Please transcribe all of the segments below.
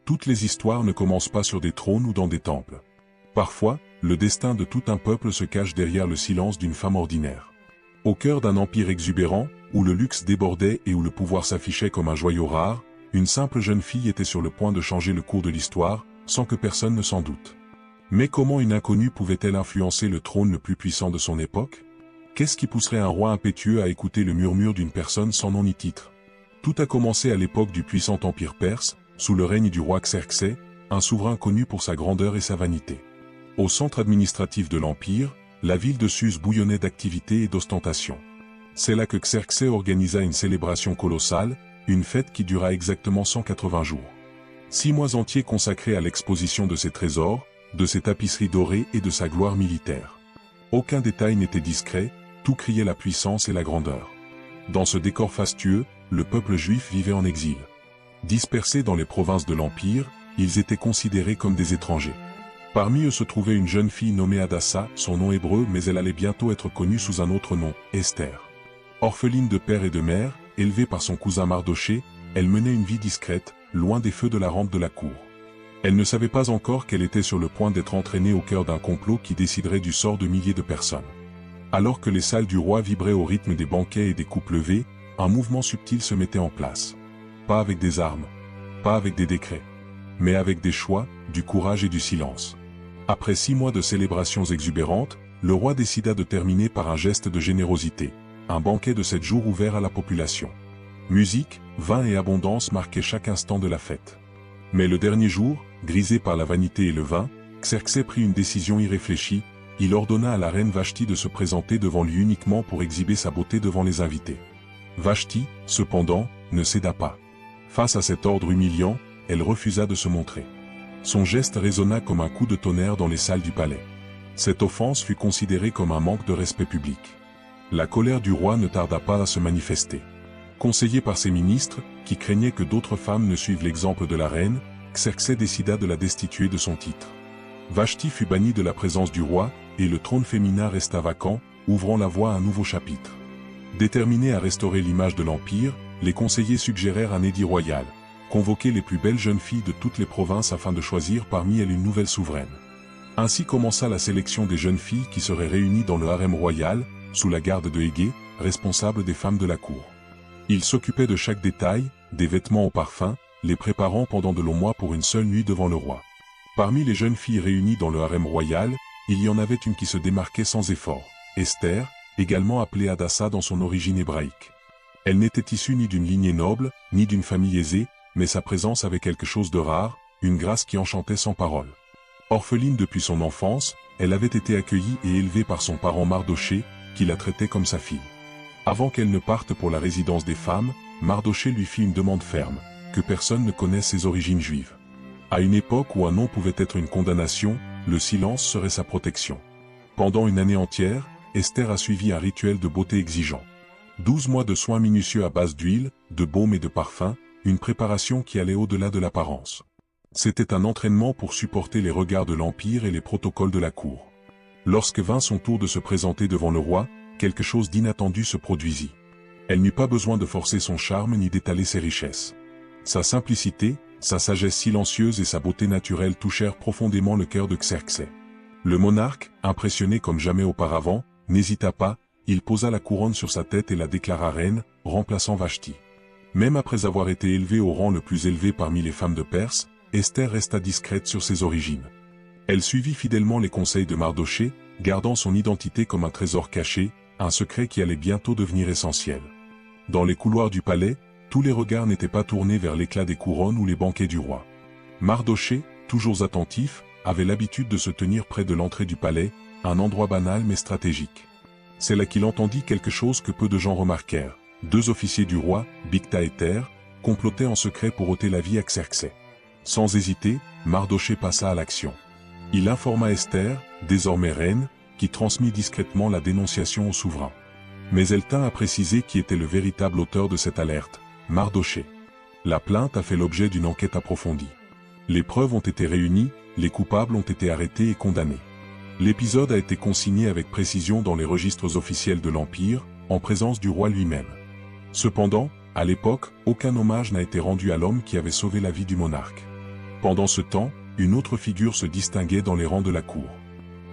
Toutes les histoires ne commencent pas sur des trônes ou dans des temples. Parfois, le destin de tout un peuple se cache derrière le silence d'une femme ordinaire. Au cœur d'un empire exubérant, où le luxe débordait et où le pouvoir s'affichait comme un joyau rare, une simple jeune fille était sur le point de changer le cours de l'histoire, sans que personne ne s'en doute. Mais comment une inconnue pouvait-elle influencer le trône le plus puissant de son époque? Qu'est-ce qui pousserait un roi impétueux à écouter le murmure d'une personne sans nom ni titre? Tout a commencé à l'époque du puissant empire perse, sous le règne du roi Xerxès, un souverain connu pour sa grandeur et sa vanité. Au centre administratif de l'empire, la ville de Suse bouillonnait d'activité et d'ostentation. C'est là que Xerxès organisa une célébration colossale, une fête qui dura exactement 180 jours. 6 mois entiers consacrés à l'exposition de ses trésors, de ses tapisseries dorées et de sa gloire militaire. Aucun détail n'était discret, tout criait la puissance et la grandeur. Dans ce décor fastueux, le peuple juif vivait en exil. Dispersés dans les provinces de l'Empire, ils étaient considérés comme des étrangers. Parmi eux se trouvait une jeune fille nommée Hadassa, son nom hébreu, mais elle allait bientôt être connue sous un autre nom, Esther. Orpheline de père et de mère, élevée par son cousin Mardoché, elle menait une vie discrète, loin des feux de la rampe de la cour. Elle ne savait pas encore qu'elle était sur le point d'être entraînée au cœur d'un complot qui déciderait du sort de milliers de personnes. Alors que les salles du roi vibraient au rythme des banquets et des coupes levées, un mouvement subtil se mettait en place. Pas avec des armes, pas avec des décrets, mais avec des choix, du courage et du silence. Après 6 mois de célébrations exubérantes, le roi décida de terminer par un geste de générosité, un banquet de 7 jours ouvert à la population. Musique, vin et abondance marquaient chaque instant de la fête. Mais le dernier jour, grisé par la vanité et le vin, Xerxès prit une décision irréfléchie, il ordonna à la reine Vashti de se présenter devant lui uniquement pour exhiber sa beauté devant les invités. Vashti, cependant, ne céda pas. Face à cet ordre humiliant, elle refusa de se montrer. Son geste résonna comme un coup de tonnerre dans les salles du palais. Cette offense fut considérée comme un manque de respect public. La colère du roi ne tarda pas à se manifester. Conseillé par ses ministres, qui craignaient que d'autres femmes ne suivent l'exemple de la reine, Xerxès décida de la destituer de son titre. Vashti fut bannie de la présence du roi, et le trône féminin resta vacant, ouvrant la voie à un nouveau chapitre. Déterminés à restaurer l'image de l'Empire, les conseillers suggérèrent un édit royal, convoquer les plus belles jeunes filles de toutes les provinces afin de choisir parmi elles une nouvelle souveraine. Ainsi commença la sélection des jeunes filles qui seraient réunies dans le harem royal, sous la garde de Hégé, responsable des femmes de la cour. Il s'occupait de chaque détail, des vêtements au parfum, les préparant pendant de longs mois pour une seule nuit devant le roi. Parmi les jeunes filles réunies dans le harem royal, il y en avait une qui se démarquait sans effort, Esther, également appelée Hadassa dans son origine hébraïque. Elle n'était issue ni d'une lignée noble, ni d'une famille aisée, mais sa présence avait quelque chose de rare, une grâce qui enchantait sans parole. Orpheline depuis son enfance, elle avait été accueillie et élevée par son parent Mardoché, qui la traitait comme sa fille. Avant qu'elle ne parte pour la résidence des femmes, Mardoché lui fit une demande ferme, que personne ne connaisse ses origines juives. À une époque où un nom pouvait être une condamnation, le silence serait sa protection. Pendant une année entière, Esther a suivi un rituel de beauté exigeant. 12 mois de soins minutieux à base d'huile, de baume et de parfum, une préparation qui allait au-delà de l'apparence. C'était un entraînement pour supporter les regards de l'Empire et les protocoles de la cour. Lorsque vint son tour de se présenter devant le roi, quelque chose d'inattendu se produisit. Elle n'eut pas besoin de forcer son charme ni d'étaler ses richesses. Sa simplicité, sa sagesse silencieuse et sa beauté naturelle touchèrent profondément le cœur de Xerxès. Le monarque, impressionné comme jamais auparavant, n'hésita pas, il posa la couronne sur sa tête et la déclara reine, remplaçant Vashti. Même après avoir été élevée au rang le plus élevé parmi les femmes de Perse, Esther resta discrète sur ses origines. Elle suivit fidèlement les conseils de Mardoché, gardant son identité comme un trésor caché, un secret qui allait bientôt devenir essentiel. Dans les couloirs du palais, tous les regards n'étaient pas tournés vers l'éclat des couronnes ou les banquets du roi. Mardoché, toujours attentif, avait l'habitude de se tenir près de l'entrée du palais, un endroit banal mais stratégique. C'est là qu'il entendit quelque chose que peu de gens remarquèrent. 2 officiers du roi, Bigtha et Ter, complotaient en secret pour ôter la vie à Xerxès. Sans hésiter, Mardoché passa à l'action. Il informa Esther, désormais reine, qui transmit discrètement la dénonciation au souverain. Mais elle tint à préciser qui était le véritable auteur de cette alerte, Mardoché. La plainte a fait l'objet d'une enquête approfondie. Les preuves ont été réunies, les coupables ont été arrêtés et condamnés. L'épisode a été consigné avec précision dans les registres officiels de l'Empire, en présence du roi lui-même. Cependant, à l'époque, aucun hommage n'a été rendu à l'homme qui avait sauvé la vie du monarque. Pendant ce temps, une autre figure se distinguait dans les rangs de la cour.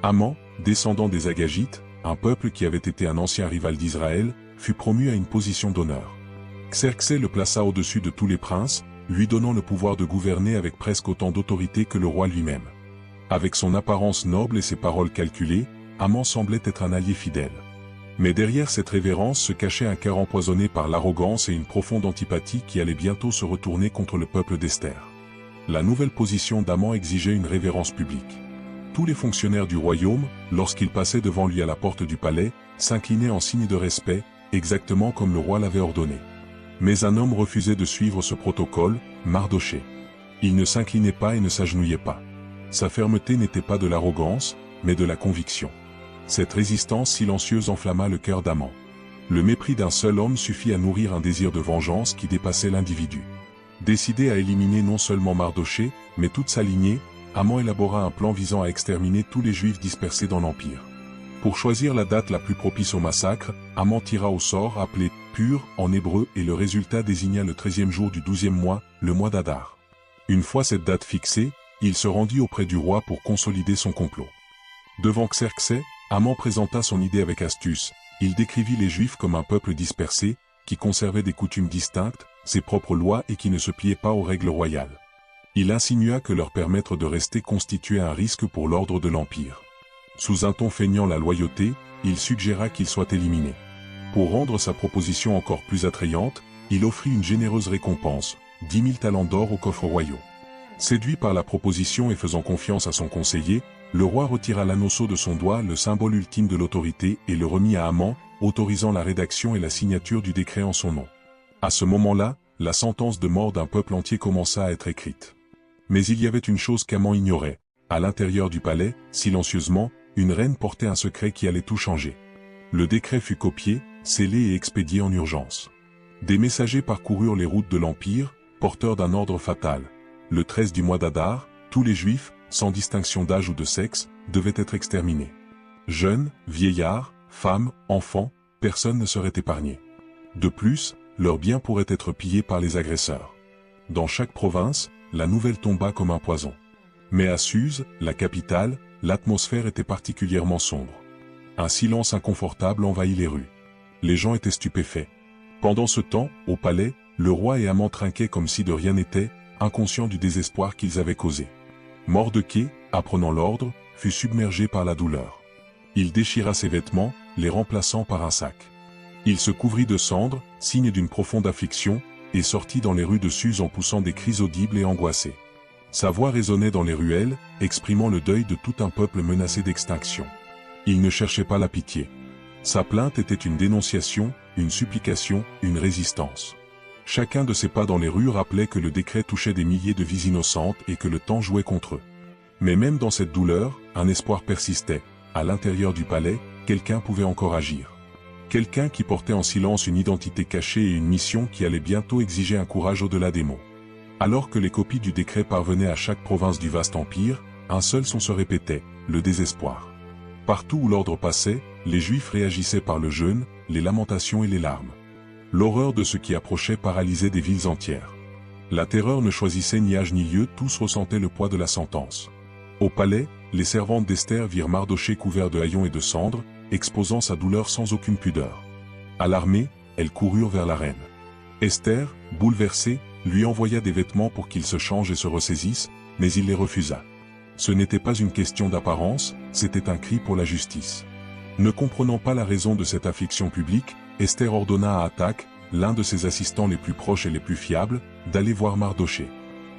Haman, descendant des Agagites, un peuple qui avait été un ancien rival d'Israël, fut promu à une position d'honneur. Xerxès le plaça au-dessus de tous les princes, lui donnant le pouvoir de gouverner avec presque autant d'autorité que le roi lui-même. Avec son apparence noble et ses paroles calculées, Haman semblait être un allié fidèle. Mais derrière cette révérence se cachait un cœur empoisonné par l'arrogance et une profonde antipathie qui allait bientôt se retourner contre le peuple d'Esther. La nouvelle position d'Haman exigeait une révérence publique. Tous les fonctionnaires du royaume, lorsqu'ils passaient devant lui à la porte du palais, s'inclinaient en signe de respect, exactement comme le roi l'avait ordonné. Mais un homme refusait de suivre ce protocole, Mardochée. Il ne s'inclinait pas et ne s'agenouillait pas. Sa fermeté n'était pas de l'arrogance, mais de la conviction. Cette résistance silencieuse enflamma le cœur d'Haman. Le mépris d'un seul homme suffit à nourrir un désir de vengeance qui dépassait l'individu. Décidé à éliminer non seulement Mardochée, mais toute sa lignée, Haman élabora un plan visant à exterminer tous les Juifs dispersés dans l'Empire. Pour choisir la date la plus propice au massacre, Haman tira au sort appelé Pur en hébreu et le résultat désigna le 13e jour du 12e mois, le mois d'Adar. Une fois cette date fixée, il se rendit auprès du roi pour consolider son complot. Devant Xerxès, Haman présenta son idée avec astuce. Il décrivit les Juifs comme un peuple dispersé, qui conservait des coutumes distinctes, ses propres lois et qui ne se pliait pas aux règles royales. Il insinua que leur permettre de rester constituait un risque pour l'ordre de l'Empire. Sous un ton feignant la loyauté, il suggéra qu'ils soient éliminés. Pour rendre sa proposition encore plus attrayante, il offrit une généreuse récompense, 10 000 talents d'or aux coffres royaux. Séduit par la proposition et faisant confiance à son conseiller, le roi retira l'anneau de son doigt, le symbole ultime de l'autorité, et le remit à Haman, autorisant la rédaction et la signature du décret en son nom. À ce moment-là, la sentence de mort d'un peuple entier commença à être écrite. Mais il y avait une chose qu'Haman ignorait. À l'intérieur du palais, silencieusement, une reine portait un secret qui allait tout changer. Le décret fut copié, scellé et expédié en urgence. Des messagers parcoururent les routes de l'Empire, porteurs d'un ordre fatal. Le 13 du mois d'Adar, tous les Juifs, sans distinction d'âge ou de sexe, devaient être exterminés. Jeunes, vieillards, femmes, enfants, personne ne serait épargné. De plus, leurs biens pourraient être pillés par les agresseurs. Dans chaque province, la nouvelle tomba comme un poison. Mais à Suse, la capitale, l'atmosphère était particulièrement sombre. Un silence inconfortable envahit les rues. Les gens étaient stupéfaits. Pendant ce temps, au palais, le roi et Haman trinquaient comme si de rien n'était, inconscients du désespoir qu'ils avaient causé. Mardochée, apprenant l'ordre, fut submergé par la douleur. Il déchira ses vêtements, les remplaçant par un sac. Il se couvrit de cendres, signe d'une profonde affliction, et sortit dans les rues de Suse en poussant des cris audibles et angoissés. Sa voix résonnait dans les ruelles, exprimant le deuil de tout un peuple menacé d'extinction. Il ne cherchait pas la pitié. Sa plainte était une dénonciation, une supplication, une résistance. Chacun de ses pas dans les rues rappelait que le décret touchait des milliers de vies innocentes et que le temps jouait contre eux. Mais même dans cette douleur, un espoir persistait. À l'intérieur du palais, quelqu'un pouvait encore agir. Quelqu'un qui portait en silence une identité cachée et une mission qui allait bientôt exiger un courage au-delà des mots. Alors que les copies du décret parvenaient à chaque province du vaste empire, un seul son se répétait, le désespoir. Partout où l'ordre passait, les Juifs réagissaient par le jeûne, les lamentations et les larmes. L'horreur de ce qui approchait paralysait des villes entières. La terreur ne choisissait ni âge ni lieu, tous ressentaient le poids de la sentence. Au palais, les servantes d'Esther virent Mardochée couvert de haillons et de cendres, exposant sa douleur sans aucune pudeur. Alarmées, elles coururent vers la reine. Esther, bouleversée, lui envoya des vêtements pour qu'il se change et se ressaisisse, mais il les refusa. Ce n'était pas une question d'apparence, c'était un cri pour la justice. Ne comprenant pas la raison de cette affliction publique, Esther ordonna à Hathach, l'un de ses assistants les plus proches et les plus fiables, d'aller voir Mardochée.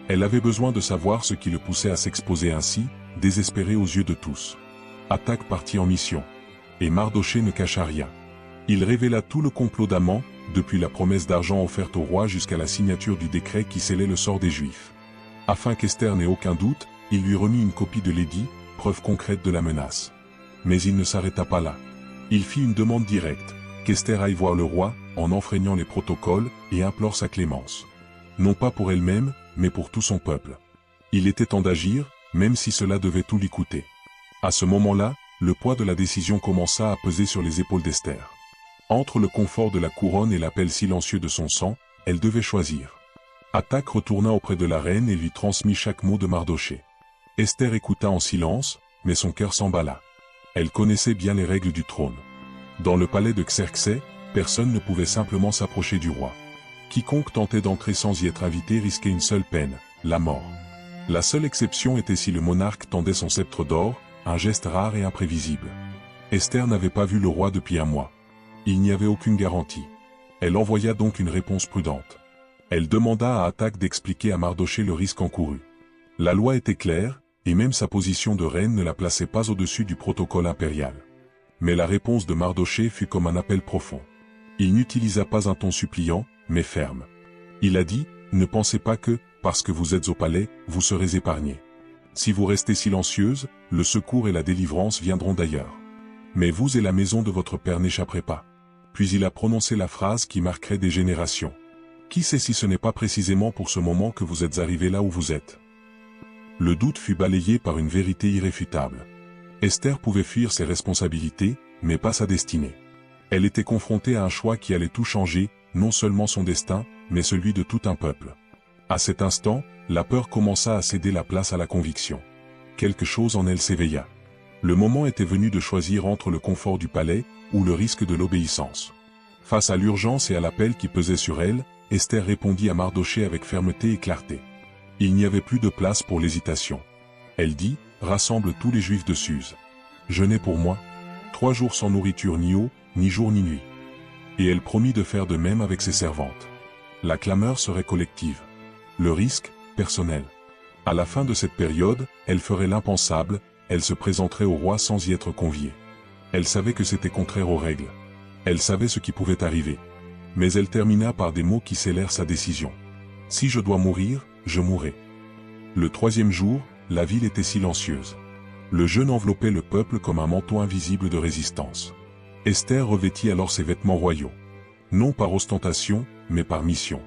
Elle avait besoin de savoir ce qui le poussait à s'exposer ainsi, désespéré aux yeux de tous. Hathach partit en mission. Et Mardochée ne cacha rien. Il révéla tout le complot d'Haman, depuis la promesse d'argent offerte au roi jusqu'à la signature du décret qui scellait le sort des Juifs. Afin qu'Esther n'ait aucun doute, il lui remit une copie de l'édit, preuve concrète de la menace. Mais il ne s'arrêta pas là. Il fit une demande directe, qu'Esther aille voir le roi, en enfreignant les protocoles, et implore sa clémence. Non pas pour elle-même, mais pour tout son peuple. Il était temps d'agir, même si cela devait tout lui coûter. À ce moment-là, le poids de la décision commença à peser sur les épaules d'Esther. Entre le confort de la couronne et l'appel silencieux de son sang, elle devait choisir. Hatach retourna auprès de la reine et lui transmit chaque mot de Mardochée. Esther écouta en silence, mais son cœur s'emballa. Elle connaissait bien les règles du trône. Dans le palais de Xerxès, personne ne pouvait simplement s'approcher du roi. Quiconque tentait d'entrer sans y être invité risquait une seule peine, la mort. La seule exception était si le monarque tendait son sceptre d'or, un geste rare et imprévisible. Esther n'avait pas vu le roi depuis un mois. Il n'y avait aucune garantie. Elle envoya donc une réponse prudente. Elle demanda à Hatach d'expliquer à Mardochée le risque encouru. La loi était claire, et même sa position de reine ne la plaçait pas au-dessus du protocole impérial. Mais la réponse de Mardochée fut comme un appel profond. Il n'utilisa pas un ton suppliant, mais ferme. Il a dit, « Ne pensez pas que, parce que vous êtes au palais, vous serez épargnés. Si vous restez silencieuse, le secours et la délivrance viendront d'ailleurs. Mais vous et la maison de votre père n'échapperez pas. » Puis il a prononcé la phrase qui marquerait des générations. Qui sait si ce n'est pas précisément pour ce moment que vous êtes arrivé là où vous êtes? Le doute fut balayé par une vérité irréfutable. Esther pouvait fuir ses responsabilités, mais pas sa destinée. Elle était confrontée à un choix qui allait tout changer, non seulement son destin, mais celui de tout un peuple. À cet instant, la peur commença à céder la place à la conviction. Quelque chose en elle s'éveilla. Le moment était venu de choisir entre le confort du palais, ou le risque de l'obéissance. Face à l'urgence et à l'appel qui pesait sur elle, Esther répondit à Mardochée avec fermeté et clarté. Il n'y avait plus de place pour l'hésitation. Elle dit, « Rassemble tous les Juifs de Suse. Jeûnez pour moi. 3 jours sans nourriture ni eau, ni jour ni nuit. » Et elle promit de faire de même avec ses servantes. La clameur serait collective. Le risque, personnel. À la fin de cette période, elle ferait l'impensable, elle se présenterait au roi sans y être conviée. Elle savait que c'était contraire aux règles. Elle savait ce qui pouvait arriver. Mais elle termina par des mots qui scellèrent sa décision. « Si je dois mourir, je mourrai. » Le 3e jour, la ville était silencieuse. Le jeûne enveloppait le peuple comme un manteau invisible de résistance. Esther revêtit alors ses vêtements royaux. Non par ostentation, mais par mission.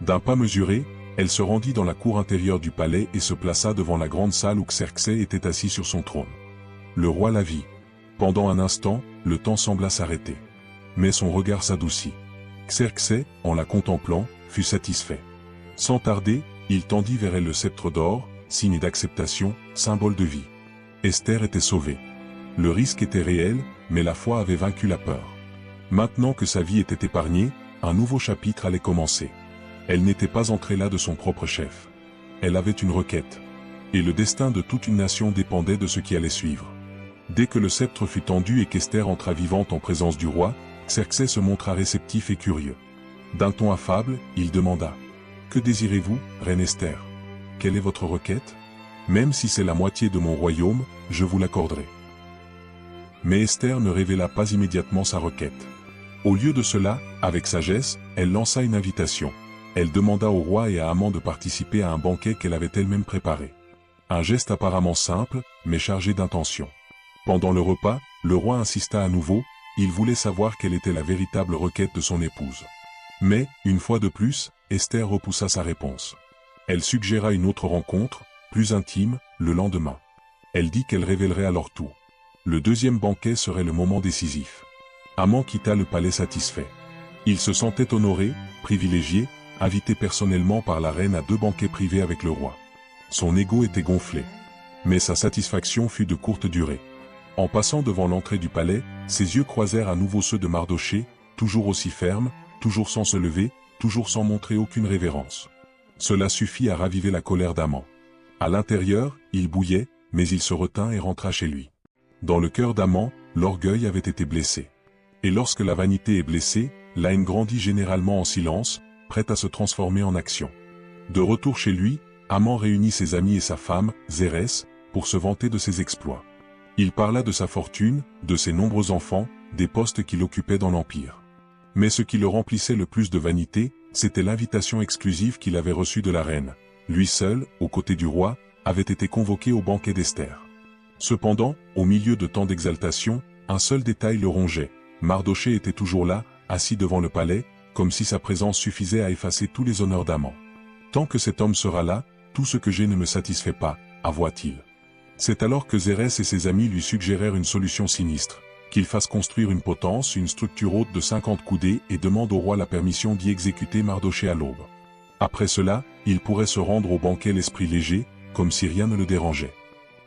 D'un pas mesuré, elle se rendit dans la cour intérieure du palais et se plaça devant la grande salle où Xerxès était assis sur son trône. Le roi la vit. Pendant un instant, le temps sembla s'arrêter. Mais son regard s'adoucit. Xerxès, en la contemplant, fut satisfait. Sans tarder, il tendit vers elle le sceptre d'or, signe d'acceptation, symbole de vie. Esther était sauvée. Le risque était réel, mais la foi avait vaincu la peur. Maintenant que sa vie était épargnée, un nouveau chapitre allait commencer. Elle n'était pas entrée là de son propre chef. Elle avait une requête. Et le destin de toute une nation dépendait de ce qui allait suivre. Dès que le sceptre fut tendu et qu'Esther entra vivante en présence du roi, Xerxès se montra réceptif et curieux. D'un ton affable, il demanda « Que désirez-vous, reine Esther? Quelle est votre requête? Même si c'est la moitié de mon royaume, je vous l'accorderai. » Mais Esther ne révéla pas immédiatement sa requête. Au lieu de cela, avec sagesse, elle lança une invitation. Elle demanda au roi et à Haman de participer à un banquet qu'elle avait elle-même préparé. Un geste apparemment simple, mais chargé d'intention. Pendant le repas, le roi insista à nouveau, il voulait savoir quelle était la véritable requête de son épouse. Mais, une fois de plus, Esther repoussa sa réponse. Elle suggéra une autre rencontre, plus intime, le lendemain. Elle dit qu'elle révélerait alors tout. Le 2e banquet serait le moment décisif. Haman quitta le palais satisfait. Il se sentait honoré, privilégié, invité personnellement par la reine à 2 banquets privés avec le roi. Son ego était gonflé. Mais sa satisfaction fut de courte durée. En passant devant l'entrée du palais, ses yeux croisèrent à nouveau ceux de Mardochée, toujours aussi ferme, toujours sans se lever, toujours sans montrer aucune révérence. Cela suffit à raviver la colère d'Haman. À l'intérieur, il bouillait, mais il se retint et rentra chez lui. Dans le cœur d'Haman, l'orgueil avait été blessé. Et lorsque la vanité est blessée, la haine grandit généralement en silence, prête à se transformer en action. De retour chez lui, Haman réunit ses amis et sa femme, Zérès, pour se vanter de ses exploits. Il parla de sa fortune, de ses nombreux enfants, des postes qu'il occupait dans l'Empire. Mais ce qui le remplissait le plus de vanité, c'était l'invitation exclusive qu'il avait reçue de la reine. Lui seul, aux côtés du roi, avait été convoqué au banquet d'Esther. Cependant, au milieu de tant d'exaltation, un seul détail le rongeait. Mardochée était toujours là, assis devant le palais, comme si sa présence suffisait à effacer tous les honneurs d'Haman. « Tant que cet homme sera là, tout ce que j'ai ne me satisfait pas, avoua-t-il. C'est alors que Zérès et ses amis lui suggérèrent une solution sinistre, qu'il fasse construire une potence, une structure haute de 50 coudées et demande au roi la permission d'y exécuter Mardochée à l'aube. Après cela, il pourrait se rendre au banquet l'esprit léger, comme si rien ne le dérangeait.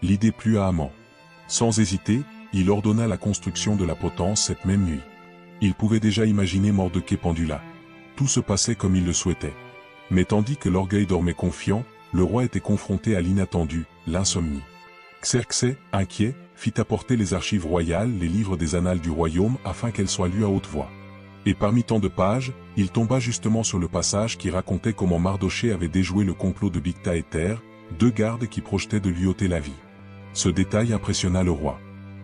L'idée plut à Haman. Sans hésiter, il ordonna la construction de la potence cette même nuit. Il pouvait déjà imaginer Mardochée pendu là. Tout se passait comme il le souhaitait. Mais tandis que l'orgueil dormait confiant, le roi était confronté à l'inattendu, l'insomnie. Xerxès, inquiet, fit apporter les archives royales, les livres des annales du royaume afin qu'elles soient lues à haute voix. Et parmi tant de pages, il tomba justement sur le passage qui racontait comment Mardochée avait déjoué le complot de Bigtha et Ter, deux gardes qui projetaient de lui ôter la vie. Ce détail impressionna le roi.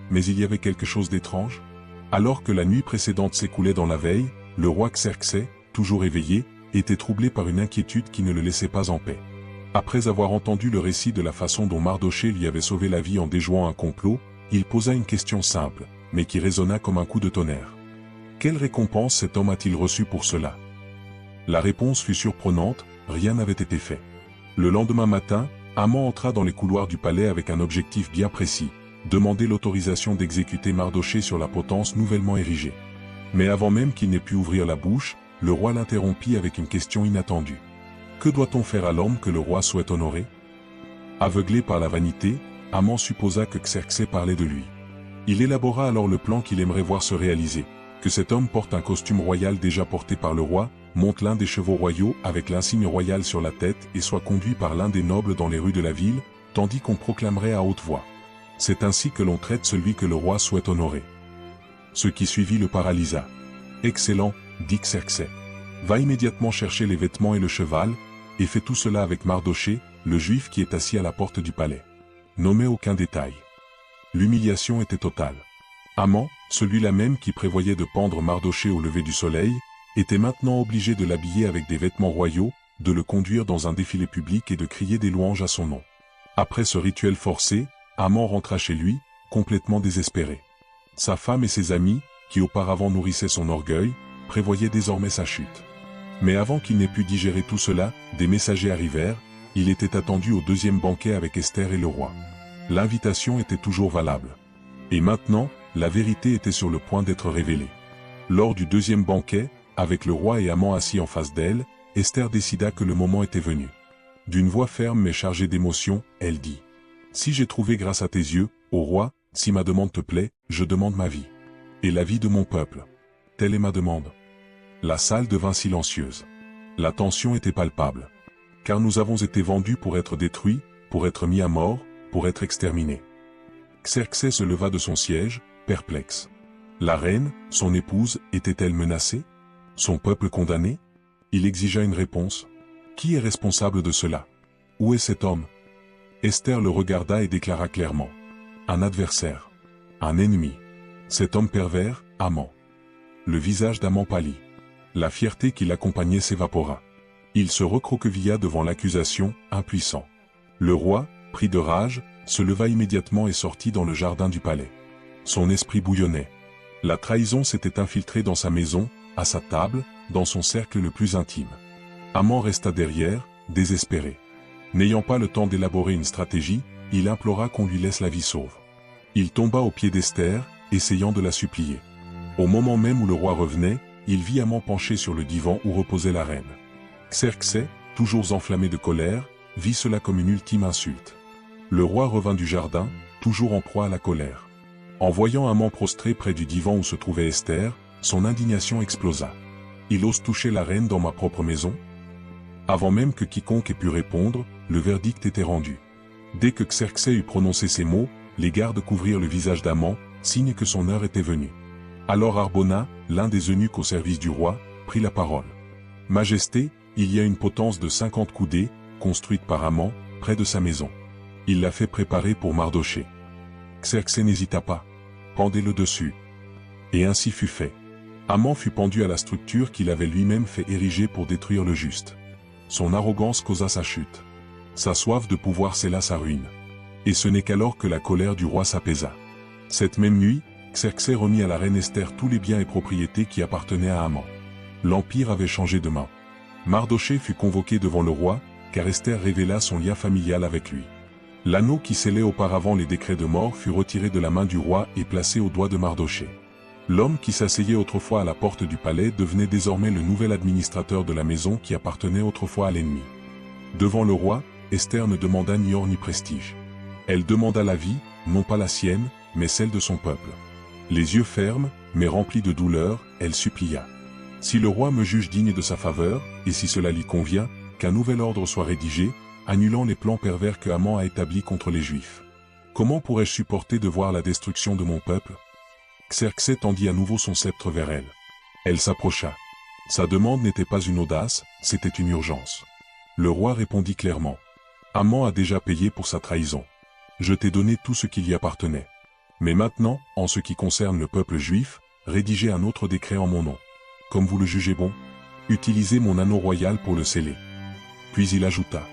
Mais il y avait quelque chose d'étrange. Alors que la nuit précédente s'écoulait dans la veille, le roi Xerxès, toujours éveillé, était troublé par une inquiétude qui ne le laissait pas en paix. Après avoir entendu le récit de la façon dont Mardochée lui avait sauvé la vie en déjouant un complot, il posa une question simple, mais qui résonna comme un coup de tonnerre. Quelle récompense cet homme a-t-il reçu pour cela? La réponse fut surprenante, rien n'avait été fait. Le lendemain matin, Haman entra dans les couloirs du palais avec un objectif bien précis, demander l'autorisation d'exécuter Mardochée sur la potence nouvellement érigée. Mais avant même qu'il n'ait pu ouvrir la bouche, le roi l'interrompit avec une question inattendue. Que doit-on faire à l'homme que le roi souhaite honorer? Aveuglé par la vanité, Haman supposa que Xerxès parlait de lui. Il élabora alors le plan qu'il aimerait voir se réaliser. Que cet homme porte un costume royal déjà porté par le roi, monte l'un des chevaux royaux avec l'insigne royal sur la tête et soit conduit par l'un des nobles dans les rues de la ville, tandis qu'on proclamerait à haute voix. C'est ainsi que l'on traite celui que le roi souhaite honorer. Ce qui suivit le paralysa. Excellent, dit Xerxès. Va immédiatement chercher les vêtements et le cheval, et fais tout cela avec Mardochée, le juif qui est assis à la porte du palais. Nommez aucun détail. L'humiliation était totale. Haman, celui-là même qui prévoyait de pendre Mardochée au lever du soleil, était maintenant obligé de l'habiller avec des vêtements royaux, de le conduire dans un défilé public et de crier des louanges à son nom. Après ce rituel forcé, Haman rentra chez lui, complètement désespéré. Sa femme et ses amis, qui auparavant nourrissaient son orgueil, prévoyaient désormais sa chute. Mais avant qu'il n'ait pu digérer tout cela, des messagers arrivèrent, il était attendu au deuxième banquet avec Esther et le roi. L'invitation était toujours valable. Et maintenant, la vérité était sur le point d'être révélée. Lors du deuxième banquet, avec le roi et Haman assis en face d'elle, Esther décida que le moment était venu. D'une voix ferme mais chargée d'émotion, elle dit « Si j'ai trouvé grâce à tes yeux, ô roi, si ma demande te plaît, je demande ma vie. Et la vie de mon peuple. Telle est ma demande. » La salle devint silencieuse. La tension était palpable. Car nous avons été vendus pour être détruits, pour être mis à mort, pour être exterminés. Xerxès se leva de son siège, perplexe. La reine, son épouse, était-elle menacée? Son peuple condamné? Il exigea une réponse. Qui est responsable de cela? Où est cet homme? Esther le regarda et déclara clairement. Un adversaire. Un ennemi. Cet homme pervers, Haman. Le visage d'Haman pâlit. La fierté qui l'accompagnait s'évapora. Il se recroquevilla devant l'accusation, impuissant. Le roi, pris de rage, se leva immédiatement et sortit dans le jardin du palais. Son esprit bouillonnait. La trahison s'était infiltrée dans sa maison, à sa table, dans son cercle le plus intime. Haman resta derrière, désespéré. N'ayant pas le temps d'élaborer une stratégie, il implora qu'on lui laisse la vie sauve. Il tomba aux pieds d'Esther, essayant de la supplier. Au moment même où le roi revenait, il vit Haman penché sur le divan où reposait la reine. Xerxès, toujours enflammé de colère, vit cela comme une ultime insulte. Le roi revint du jardin, toujours en proie à la colère. En voyant Haman prostré près du divan où se trouvait Esther, son indignation explosa. Il ose toucher la reine dans ma propre maison? Avant même que quiconque ait pu répondre, le verdict était rendu. Dès que Xerxès eut prononcé ces mots, les gardes couvrirent le visage d'Haman, signe que son heure était venue. Alors Harbona, l'un des eunuques au service du roi, prit la parole. « Majesté, il y a une potence de 50 coudées, construite par Haman, près de sa maison. Il l'a fait préparer pour Mardochée. » Xerxès n'hésita pas. « Pendez-le dessus. » Et ainsi fut fait. Haman fut pendu à la structure qu'il avait lui-même fait ériger pour détruire le juste. Son arrogance causa sa chute. Sa soif de pouvoir scella sa ruine. Et ce n'est qu'alors que la colère du roi s'apaisa. Cette même nuit, Xerxès remit à la reine Esther tous les biens et propriétés qui appartenaient à Haman. L'empire avait changé de main. Mardochée fut convoqué devant le roi, car Esther révéla son lien familial avec lui. L'anneau qui scellait auparavant les décrets de mort fut retiré de la main du roi et placé au doigt de Mardochée. L'homme qui s'asseyait autrefois à la porte du palais devenait désormais le nouvel administrateur de la maison qui appartenait autrefois à l'ennemi. Devant le roi, Esther ne demanda ni or ni prestige. Elle demanda la vie, non pas la sienne, mais celle de son peuple. Les yeux fermes, mais remplis de douleur, elle supplia. Si le roi me juge digne de sa faveur, et si cela lui convient, qu'un nouvel ordre soit rédigé, annulant les plans pervers que Haman a établis contre les Juifs. Comment pourrais-je supporter de voir la destruction de mon peuple? Xerxès tendit à nouveau son sceptre vers elle. Elle s'approcha. Sa demande n'était pas une audace, c'était une urgence. Le roi répondit clairement. Haman a déjà payé pour sa trahison. Je t'ai donné tout ce qui lui appartenait. Mais maintenant, en ce qui concerne le peuple juif, rédigez un autre décret en mon nom. Comme vous le jugez bon, utilisez mon anneau royal pour le sceller. Puis il ajouta.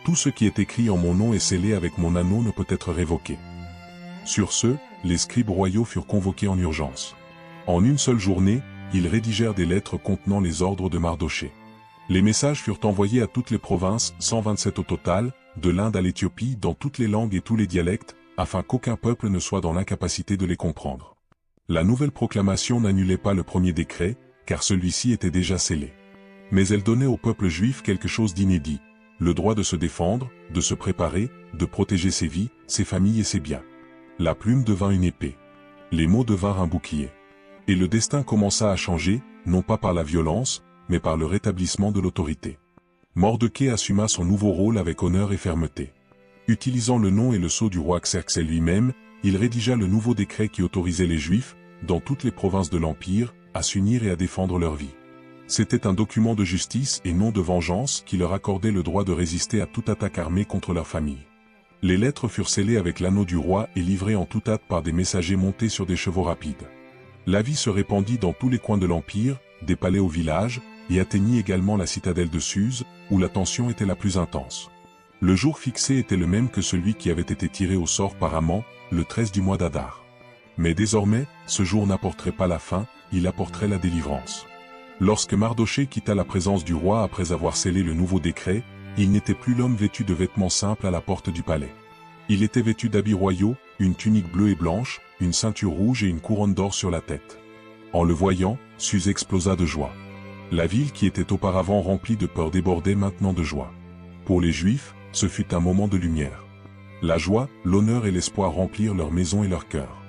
Tout ce qui est écrit en mon nom et scellé avec mon anneau ne peut être révoqué. Sur ce, les scribes royaux furent convoqués en urgence. En une seule journée, ils rédigèrent des lettres contenant les ordres de Mardochée. Les messages furent envoyés à toutes les provinces, 127 au total, de l'Inde à l'Éthiopie, dans toutes les langues et tous les dialectes, afin qu'aucun peuple ne soit dans l'incapacité de les comprendre. La nouvelle proclamation n'annulait pas le premier décret, car celui-ci était déjà scellé. Mais elle donnait au peuple juif quelque chose d'inédit, le droit de se défendre, de se préparer, de protéger ses vies, ses familles et ses biens. La plume devint une épée. Les mots devinrent un bouclier. Et le destin commença à changer, non pas par la violence, mais par le rétablissement de l'autorité. Mardochée assuma son nouveau rôle avec honneur et fermeté. Utilisant le nom et le sceau du roi Xerxès lui-même, il rédigea le nouveau décret qui autorisait les Juifs, dans toutes les provinces de l'Empire, à s'unir et à défendre leur vie. C'était un document de justice et non de vengeance qui leur accordait le droit de résister à toute attaque armée contre leur famille. Les lettres furent scellées avec l'anneau du roi et livrées en toute hâte par des messagers montés sur des chevaux rapides. L'avis se répandit dans tous les coins de l'Empire, des palais aux villages, et atteignit également la citadelle de Suse, où la tension était la plus intense. Le jour fixé était le même que celui qui avait été tiré au sort par Haman, le 13 du mois d'Adar. Mais désormais, ce jour n'apporterait pas la fin, il apporterait la délivrance. Lorsque Mardochée quitta la présence du roi après avoir scellé le nouveau décret, il n'était plus l'homme vêtu de vêtements simples à la porte du palais. Il était vêtu d'habits royaux, une tunique bleue et blanche, une ceinture rouge et une couronne d'or sur la tête. En le voyant, Suse explosa de joie. La ville qui était auparavant remplie de peur débordait maintenant de joie. Pour les Juifs, ce fut un moment de lumière. La joie, l'honneur et l'espoir remplirent leurs maisons et leurs cœurs.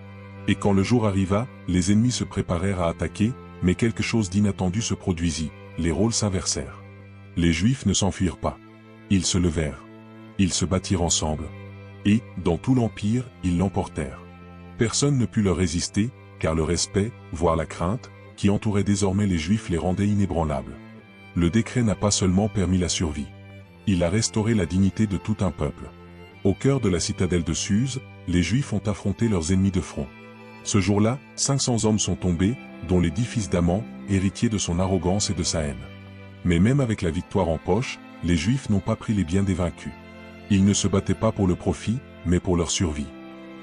Et quand le jour arriva, les ennemis se préparèrent à attaquer, mais quelque chose d'inattendu se produisit, les rôles s'inversèrent. Les Juifs ne s'enfuirent pas. Ils se levèrent. Ils se battirent ensemble. Et, dans tout l'Empire, ils l'emportèrent. Personne ne put leur résister, car le respect, voire la crainte, qui entourait désormais les Juifs les rendait inébranlables. Le décret n'a pas seulement permis la survie. Il a restauré la dignité de tout un peuple. Au cœur de la citadelle de Suse, les Juifs ont affronté leurs ennemis de front. Ce jour-là, 500 hommes sont tombés, dont les 10 fils d'Haman, héritiers de son arrogance et de sa haine. Mais même avec la victoire en poche, les Juifs n'ont pas pris les biens des vaincus. Ils ne se battaient pas pour le profit, mais pour leur survie.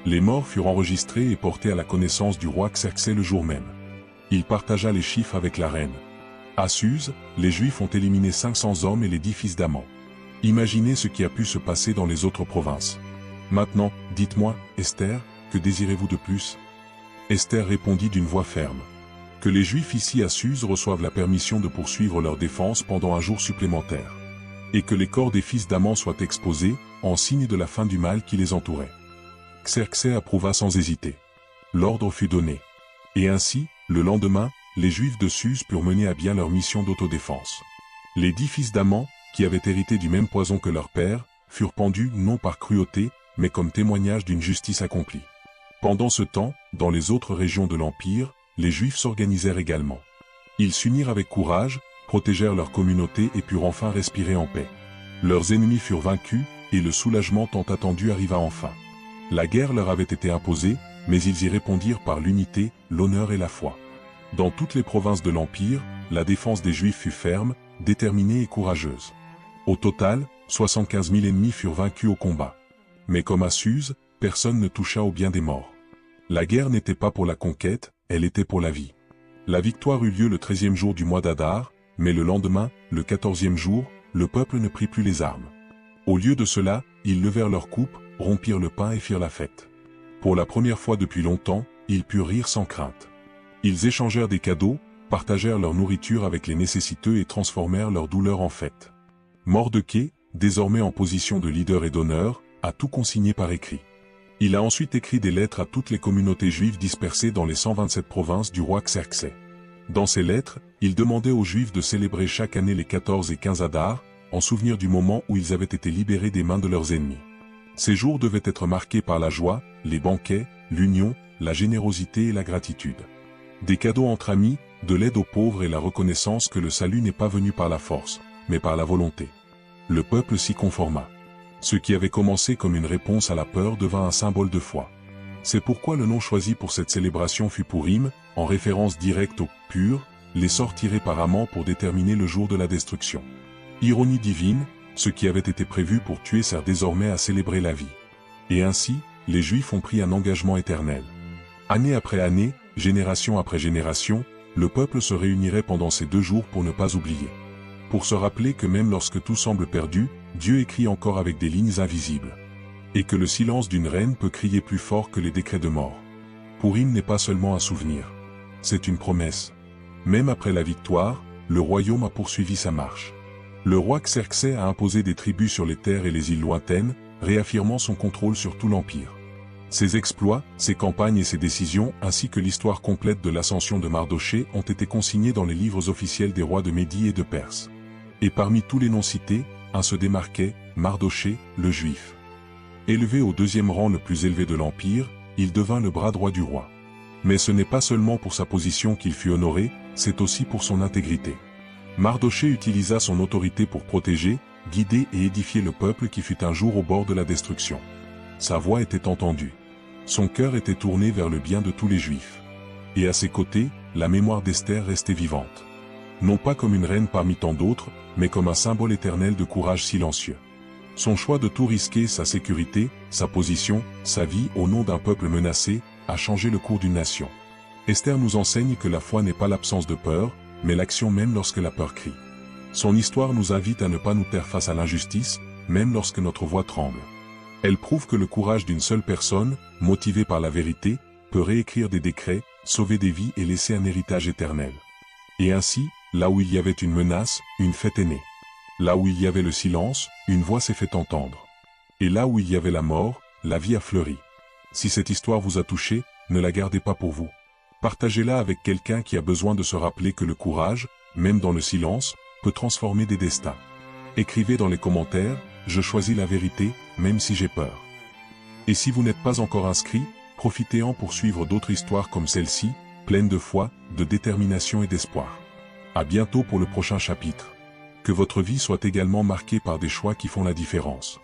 Les morts furent enregistrés et portés à la connaissance du roi Xerxès le jour même. Il partagea les chiffres avec la reine. À Suse, les Juifs ont éliminé 500 hommes et les 10 fils d'Haman. Imaginez ce qui a pu se passer dans les autres provinces. Maintenant, dites-moi, Esther, que désirez-vous de plus? Esther répondit d'une voix ferme. Que les Juifs ici à Suse reçoivent la permission de poursuivre leur défense pendant un jour supplémentaire. Et que les corps des fils d'Haman soient exposés, en signe de la fin du mal qui les entourait. Xerxès approuva sans hésiter. L'ordre fut donné. Et ainsi, le lendemain, les Juifs de Suse purent mener à bien leur mission d'autodéfense. Les 10 fils d'Haman, qui avaient hérité du même poison que leur père, furent pendus non par cruauté, mais comme témoignage d'une justice accomplie. Pendant ce temps, dans les autres régions de l'Empire, les Juifs s'organisèrent également. Ils s'unirent avec courage, protégèrent leur communauté et purent enfin respirer en paix. Leurs ennemis furent vaincus, et le soulagement tant attendu arriva enfin. La guerre leur avait été imposée, mais ils y répondirent par l'unité, l'honneur et la foi. Dans toutes les provinces de l'Empire, la défense des Juifs fut ferme, déterminée et courageuse. Au total, 75 000 ennemis furent vaincus au combat. Mais comme à Suse, personne ne toucha au bien des morts. La guerre n'était pas pour la conquête, elle était pour la vie. La victoire eut lieu le 13e jour du mois d'Adar, mais le lendemain, le 14e jour, le peuple ne prit plus les armes. Au lieu de cela, ils levèrent leurs coupes, rompirent le pain et firent la fête. Pour la première fois depuis longtemps, ils purent rire sans crainte. Ils échangèrent des cadeaux, partagèrent leur nourriture avec les nécessiteux et transformèrent leur douleur en fête. Mordecai, désormais en position de leader et d'honneur, a tout consigné par écrit. Il a ensuite écrit des lettres à toutes les communautés juives dispersées dans les 127 provinces du roi Xerxès. Dans ces lettres, il demandait aux Juifs de célébrer chaque année les 14 et 15 Adar, en souvenir du moment où ils avaient été libérés des mains de leurs ennemis. Ces jours devaient être marqués par la joie, les banquets, l'union, la générosité et la gratitude. Des cadeaux entre amis, de l'aide aux pauvres et la reconnaissance que le salut n'est pas venu par la force, mais par la volonté. Le peuple s'y conforma. Ce qui avait commencé comme une réponse à la peur devint un symbole de foi. C'est pourquoi le nom choisi pour cette célébration fut Pourim, en référence directe au « pur », les sorts tirés par Haman pour déterminer le jour de la destruction. Ironie divine, ce qui avait été prévu pour tuer sert désormais à célébrer la vie. Et ainsi, les Juifs ont pris un engagement éternel. Année après année, génération après génération, le peuple se réunirait pendant ces 2 jours pour ne pas oublier. Pour se rappeler que même lorsque tout semble perdu, Dieu écrit encore avec des lignes invisibles. Et que le silence d'une reine peut crier plus fort que les décrets de mort. Pourim n'est pas seulement un souvenir. C'est une promesse. Même après la victoire, le royaume a poursuivi sa marche. Le roi Xerxès a imposé des tribus sur les terres et les îles lointaines, réaffirmant son contrôle sur tout l'empire. Ses exploits, ses campagnes et ses décisions, ainsi que l'histoire complète de l'ascension de Mardochée ont été consignés dans les livres officiels des rois de Médie et de Perse. Et parmi tous les noms cités, un se démarquait, Mardochée, le Juif. Élevé au 2e rang le plus élevé de l'empire, il devint le bras droit du roi. Mais ce n'est pas seulement pour sa position qu'il fut honoré, c'est aussi pour son intégrité. Mardochée utilisa son autorité pour protéger, guider et édifier le peuple qui fut un jour au bord de la destruction. Sa voix était entendue. Son cœur était tourné vers le bien de tous les Juifs. Et à ses côtés, la mémoire d'Esther restait vivante. Non pas comme une reine parmi tant d'autres, mais comme un symbole éternel de courage silencieux. Son choix de tout risquer, sa sécurité, sa position, sa vie au nom d'un peuple menacé, a changé le cours d'une nation. Esther nous enseigne que la foi n'est pas l'absence de peur, mais l'action même lorsque la peur crie. Son histoire nous invite à ne pas nous taire face à l'injustice, même lorsque notre voix tremble. Elle prouve que le courage d'une seule personne, motivée par la vérité, peut réécrire des décrets, sauver des vies et laisser un héritage éternel. Et ainsi, là où il y avait une menace, une fête est née. Là où il y avait le silence, une voix s'est fait entendre. Et là où il y avait la mort, la vie a fleuri. Si cette histoire vous a touché, ne la gardez pas pour vous. Partagez-la avec quelqu'un qui a besoin de se rappeler que le courage, même dans le silence, peut transformer des destins. Écrivez dans les commentaires, je choisis la vérité, même si j'ai peur. Et si vous n'êtes pas encore inscrit, profitez-en pour suivre d'autres histoires comme celle-ci, pleines de foi, de détermination et d'espoir. À bientôt pour le prochain chapitre. Que votre vie soit également marquée par des choix qui font la différence.